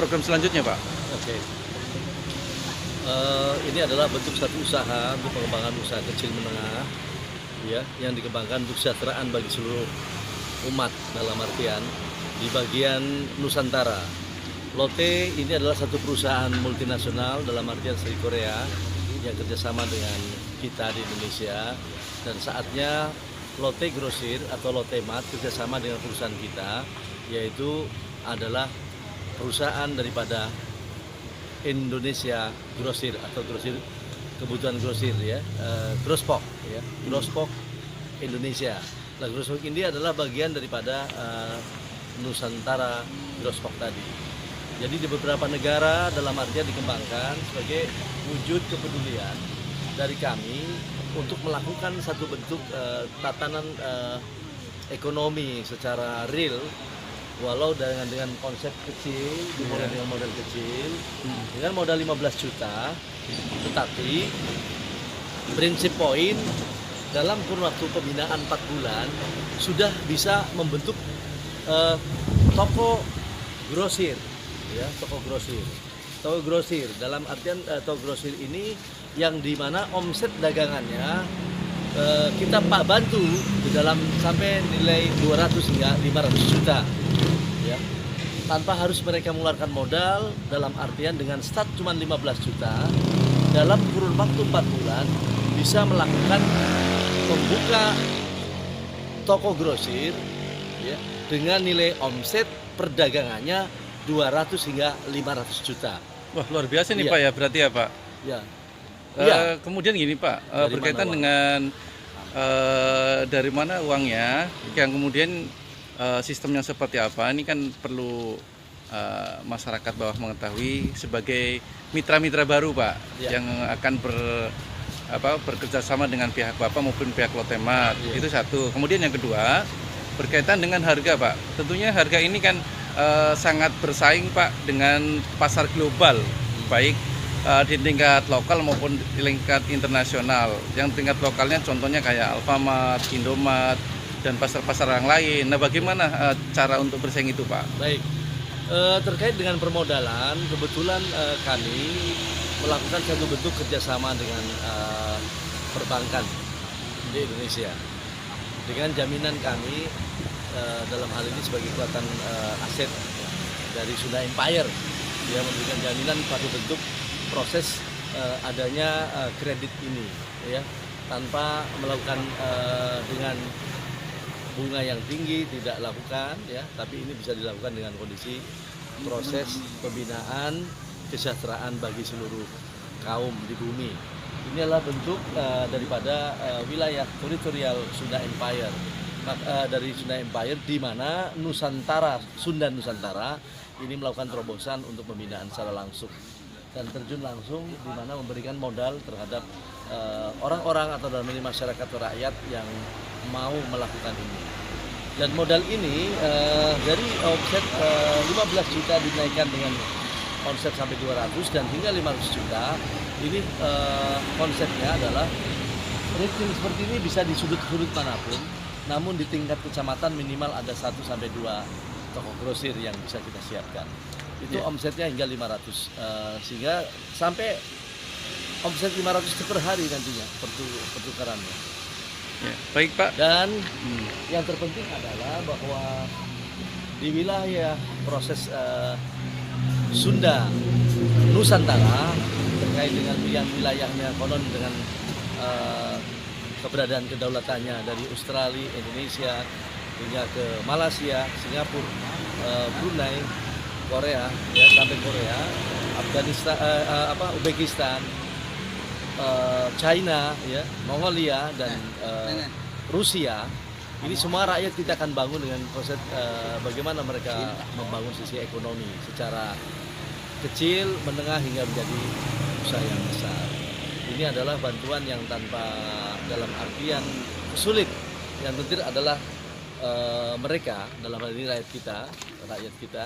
program selanjutnya, Pak? Oke. Ini adalah bentuk satu usaha untuk pengembangan usaha kecil menengah, ya, yang dikembangkan untuk kesejahteraan bagi seluruh umat dalam artian di bagian Nusantara. Lotte ini adalah satu perusahaan multinasional dalam artian Sri Korea yang kerjasama dengan kita di Indonesia, dan saatnya Lotte Grosir atau Lotte Mart kerjasama dengan perusahaan kita, yaitu adalah perusahaan daripada Indonesia Grosir atau Grosir kebutuhan grosir, ya, Grosspok, ya, Grosspok Indonesia. Nah, Grosspok ini adalah bagian daripada Nusantara Grosspok tadi. Jadi di beberapa negara dalam artian dikembangkan sebagai wujud kepedulian dari kami untuk melakukan satu bentuk tatanan ekonomi secara real, walau dengan konsep kecil, dimulai dengan modal kecil, dengan modal 15 juta, tetapi prinsip poin dalam kurun waktu pembinaan 4 bulan sudah bisa membentuk toko grosir, ya, toko grosir. Toko grosir dalam artian toko grosir ini yang dimana omset dagangannya kita Pak bantu di dalam sampai nilai 200 hingga 500 juta, ya, tanpa harus mereka mengeluarkan modal, dalam artian dengan start cuma 15 juta dalam kurun waktu 4 bulan bisa melakukan membuka toko grosir, ya, dengan nilai omset perdagangannya 200 hingga 500 juta. Wah, luar biasa nih, Iya. Pak, ya, berarti ya, Pak. Ya. Iya. Kemudian gini, Pak, Dari berkaitan mana dengan dari mana uangnya, yang kemudian sistemnya seperti apa, ini kan perlu masyarakat bawah mengetahui sebagai mitra-mitra baru, Pak, Ya. yang akan bekerja sama dengan pihak Bapak maupun pihak Lotte Mart. Ya. Itu satu. Kemudian yang kedua, berkaitan dengan harga, Pak. Tentunya harga ini kan sangat bersaing, Pak, dengan pasar global, baik di tingkat lokal maupun di tingkat internasional. Yang tingkat lokalnya contohnya kayak Alfamart, Indomart, dan pasar-pasar yang lain. Nah, bagaimana cara untuk bersaing itu, Pak? Baik, terkait dengan permodalan, kebetulan kami melakukan satu bentuk kerjasama dengan perbankan di Indonesia. Dengan jaminan kami dalam hal ini sebagai kekuatan aset dari Sunda Empire, dia memberikan jaminan pada bentuk proses adanya kredit ini, ya, tanpa melakukan dengan bunga yang tinggi, tidak lakukan, ya, tapi ini bisa dilakukan dengan kondisi proses pembinaan kesejahteraan bagi seluruh kaum di bumi. Ini adalah bentuk daripada wilayah teritorial Sunda Empire, dari Sunda Empire, di mana Nusantara, Sunda Nusantara ini melakukan terobosan untuk pembinaan secara langsung dan terjun langsung, di mana memberikan modal terhadap orang-orang atau dalam ini masyarakat atau rakyat yang mau melakukan ini. Dan modal ini dari omset 15 juta dinaikkan dengan konsep sampai 200 dan hingga 500 juta. Ini konsepnya adalah ranking seperti ini bisa di sudut-sudut manapun, namun di tingkat kecamatan minimal ada 1 sampai 2 toko grosir yang bisa kita siapkan. Itu omsetnya hingga 500, sehingga sampai omset 500 itu per hari nantinya pertukarannya. Ya, baik, Pak. Dan yang terpenting adalah bahwa di wilayah proses Sunda Nusantara terkait dengan yang wilayahnya konon dengan keberadaan kedaulatannya dari Australia, Indonesia hingga ke Malaysia, Singapura, Brunei, Korea, ya, sampai Korea, Afghanistan, Uzbekistan, China, ya, Mongolia dan Rusia. Ini semua rakyat kita akan bangun dengan konsep bagaimana mereka membangun sisi ekonomi secara kecil, menengah hingga menjadi usaha yang besar. Ini adalah bantuan yang tanpa dalam artian sulit. Yang penting adalah mereka, dalam hal ini rakyat kita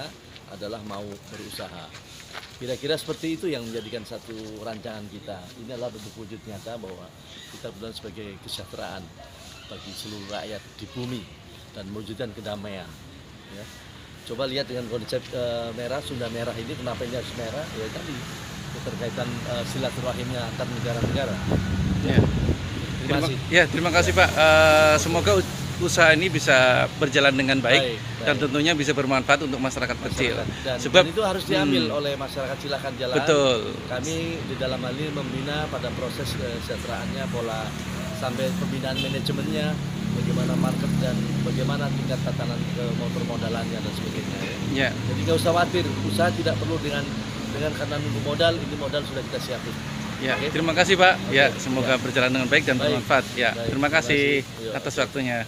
adalah mau berusaha. Kira-kira seperti itu yang menjadikan satu rancangan kita. Ini adalah bentuk wujud nyata bahwa kita benar sebagai kesejahteraan bagi seluruh rakyat di bumi dan mewujudkan kedamaian. Ya. coba lihat dengan konsep merah, Sunda merah ini kenapa ini harus merah? Ya tadi keterkaitan silaturahimnya antar negara-negara. Ya. Terima kasih. Terima kasih Pak. Semoga usaha ini bisa berjalan dengan baik, dan tentunya bisa bermanfaat untuk masyarakat kecil. Dan Sebab itu harus diambil oleh masyarakat, silakan jalan. betul. Kami di dalam hal ini membina pada proses kesejahteraannya, pola sampai pembinaan manajemennya, bagaimana market dan bagaimana tingkat tatanan permodalannya dan sebagainya. Ya. Jadi nggak usah khawatir, usaha tidak perlu dengan karena nunggu modal, ini modal sudah kita siapin. Ya, Oke? terima kasih Pak. Oke. Ya, semoga Ya. berjalan dengan baik dan Baik. bermanfaat. Ya, Baik, terima kasih terima kasih. atas waktunya.